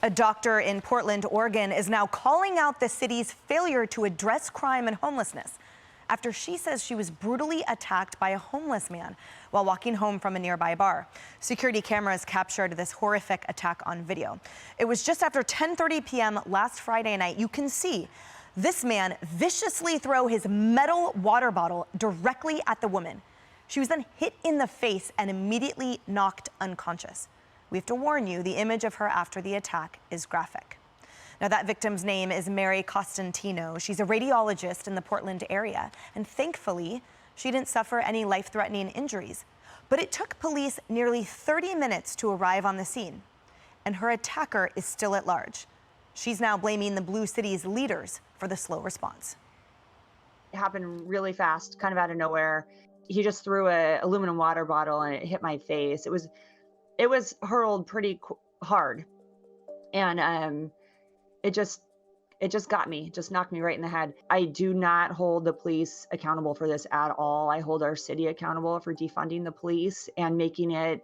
A doctor in Portland, Oregon, is now calling out the city's failure to address crime and homelessness after she says she was brutally attacked by a homeless man while walking home from a nearby bar. Security cameras captured this horrific attack on video. It was just after 10:30 p.m. last Friday night. You can see this man viciously throw his metal water bottle directly at the woman. She was then hit in the face and immediately knocked unconscious. We have to warn you, the image of her after the attack is graphic. Now, that victim's name is Mary Costantino. She's a radiologist in the Portland area, and thankfully, she didn't suffer any life-threatening injuries. But it took police nearly 30 minutes to arrive on the scene, and her attacker is still at large. She's now blaming the Blue City's leaders for the slow response. It happened really fast, kind of out of nowhere. He just threw an aluminum water bottle and it hit my face. It was hurled pretty hard, and it just got me, just knocked me right in the head. I do not hold the police accountable for this at all. I hold our city accountable for defunding the police and making it,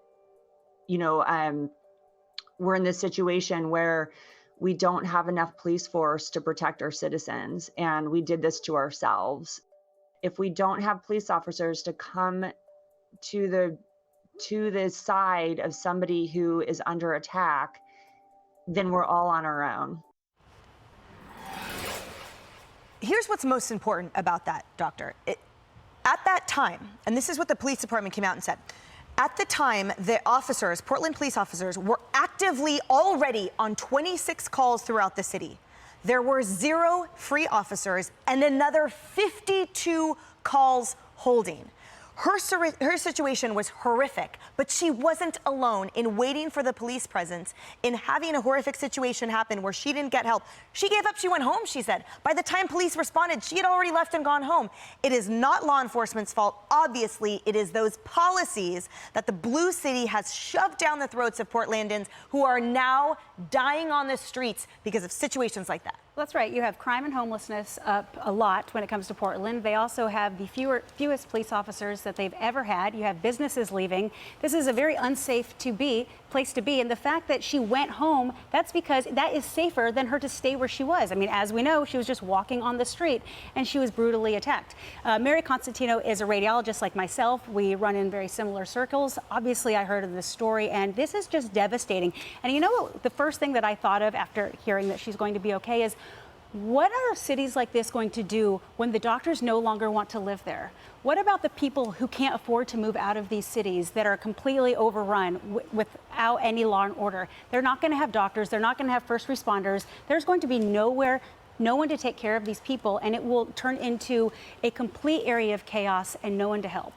we're in this situation where we don't have enough police force to protect our citizens, and we did this to ourselves. If we don't have police officers to come to the side of somebody who is under attack, then we're all on our own. Here's what's most important about that, Doctor. At that time, and this is what the police department came out and said, at the time, the officers, Portland police officers, were actively already on 26 calls throughout the city. There were 0 free officers and another 52 calls holding. Her situation was horrific, but she wasn't alone in waiting for the police presence, in having a horrific situation happen where she didn't get help. She gave up, she went home, she said. By the time police responded, she had already left and gone home. It is not law enforcement's fault. Obviously, it is those policies that the Blue City has shoved down the throats of Portlandans who are now dying on the streets because of situations like that. Well, that's right. You have crime and homelessness up a lot when it comes to Portland. They also have the fewest police officers that they've ever had. You have businesses leaving. This is a very unsafe place to be. And the fact that she went home, that's because that is safer than her to stay where she was. I mean, as we know, she was just walking on the street and she was brutally attacked. Mary Constantino is a radiologist like myself. We run in very similar circles. Obviously, I heard of this story, and this is just devastating. And you know what? The first thing that I thought of after hearing that she's going to be okay is, what are cities like this going to do when the doctors no longer want to live there? What about the people who can't afford to move out of these cities that are completely overrun without any law and order? They're not going to have doctors. They're not going to have first responders. There's going to be no one to take care of these people, and it will turn into a complete area of chaos and no one to help.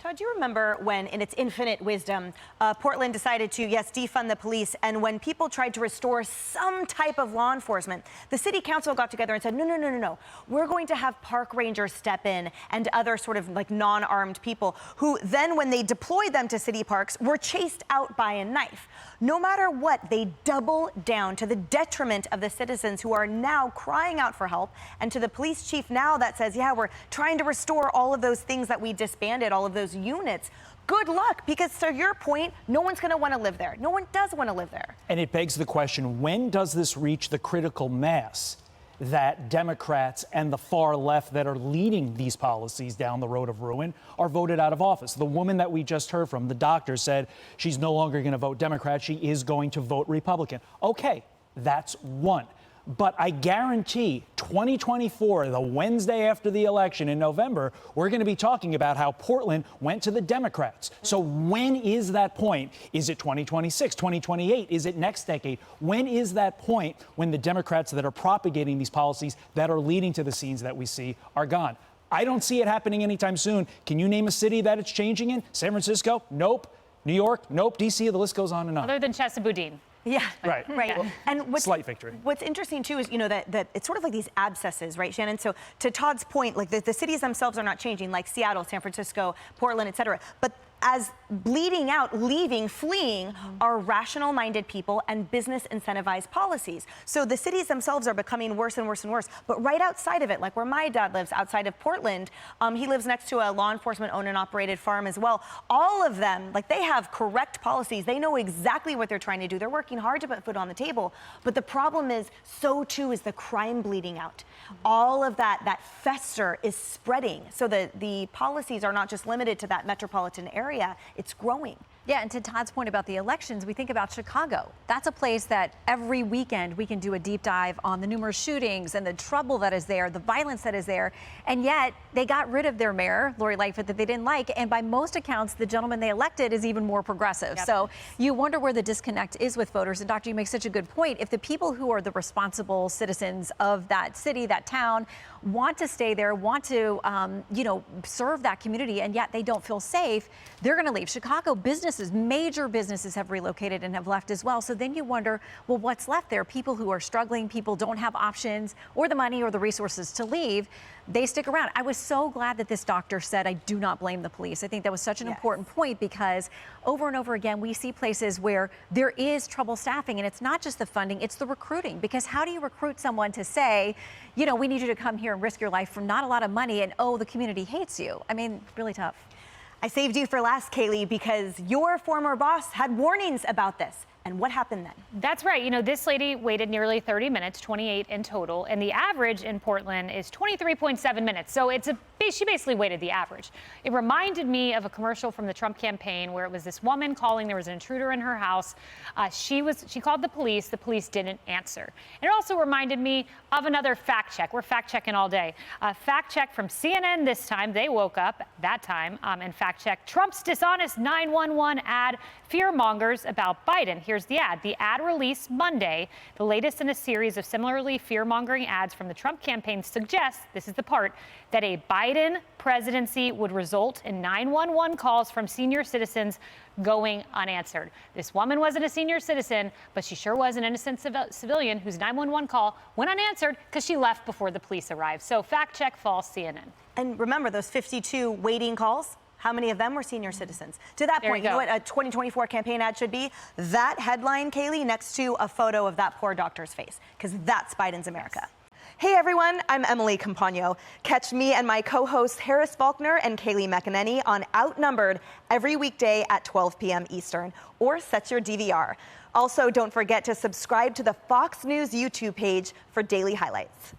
Todd, do you remember when, in its infinite wisdom, Portland decided to, yes, defund the police, and when people tried to restore some type of law enforcement, the city council got together and said, no. We're going to have park rangers step in and other sort of like non-armed people who then, when they deployed them to city parks, were chased out by a knife. No matter what, they double down to the detriment of the citizens who are now crying out for help, and to the police chief now that says, yeah, we're trying to restore all of those things that we disbanded, all of those units. Good luck, because to your point, no one's going to want to live there. No one does want to live there. And it begs the question, when does this reach the critical mass that Democrats and the far left that are leading these policies down the road of ruin are voted out of office? The woman that we just heard from, the doctor, said she's no longer going to vote Democrat. She is going to vote Republican. Okay, that's one. But I guarantee 2024, the Wednesday after the election in November, we're going to be talking about how Portland went to the Democrats. So when is that point? Is it 2026, 2028? Is it next decade? When is that point when the Democrats that are propagating these policies that are leading to the scenes that we see are gone? I don't see it happening anytime soon. Can you name a city that it's changing in? San Francisco? Nope. New York? Nope. DC? The list goes on and on. Other than Chesapeake. Yeah, right. Yeah. And slight victory. What's interesting too is, that it's sort of like these abscesses, right, Shannon? So to Todd's point, like the cities themselves are not changing, like Seattle, San Francisco, Portland, et cetera. But as bleeding out, leaving, fleeing are rational-minded people and business incentivized policies. So the cities themselves are becoming worse and worse and worse. But right outside of it, like where my dad lives, outside of Portland, he lives next to a law enforcement owned and operated farm as well. All of them, like, they have correct policies. They know exactly what they're trying to do. They're working hard to put food on the table. But the problem is, so too is the crime bleeding out. All of that fester is spreading. So the policies are not just limited to that metropolitan area, it's growing. Yeah, and to Todd's point about the elections, we think about Chicago. That's a place that every weekend we can do a deep dive on the numerous shootings and the trouble that is there, the violence that is there. And yet they got rid of their mayor, Lori Lightfoot, that they didn't like. And by most accounts, the gentleman they elected is even more progressive. Yep. So you wonder where the disconnect is with voters. And Doctor, you make such a good point. If the people who are the responsible citizens of that city, that town, want to stay there, want to, serve that community, and yet they don't feel safe, they're going to leave. Chicago businesses, major businesses have relocated and have left as well. So then you wonder, well, what's left there? People who are struggling, people don't have options or the money or the resources to leave. They stick around. I was so glad that this doctor said, I do not blame the police. I think that was such an important point, because over and over again, we see places where there is trouble staffing, and it's not just the funding, it's the recruiting. Because how do you recruit someone to say, we need you to come here and risk your life for not a lot of money, and the community hates you? I mean, really tough. I saved you for last, Kayleigh, because your former boss had warnings about this. And what happened then? That's right. This lady waited nearly 30 minutes, 28 in total, and the average in Portland is 23.7 minutes. So she basically waited the average. It reminded me of a commercial from the Trump campaign where it was this woman calling. There was an intruder in her house. She called the police. The police didn't answer. And it also reminded me of another fact check. We're fact checking all day. Fact check from CNN this time. They woke up that time and fact checked Trump's dishonest 911 ad fear mongers about Biden. Here's the ad. The ad released Monday, the latest in a series of similarly fear-mongering ads from the Trump campaign, suggests, this is the part, that a Biden presidency would result in 911 calls from senior citizens going unanswered. This woman wasn't a senior citizen, but she sure was an innocent civilian whose 911 call went unanswered because she left before the police arrived. So fact check, false, CNN. And remember those 52 waiting calls? How many of them were senior citizens? To that point, you know what a 2024 campaign ad should be? That headline, Kayleigh, next to a photo of that poor doctor's face, because that's Biden's America. Hey everyone, I'm Emily Campagno. Catch me and my co-hosts Harris Faulkner and Kayleigh McEnany on Outnumbered every weekday at 12 p.m. Eastern, or set your DVR. Also, don't forget to subscribe to the Fox News YouTube page for daily highlights.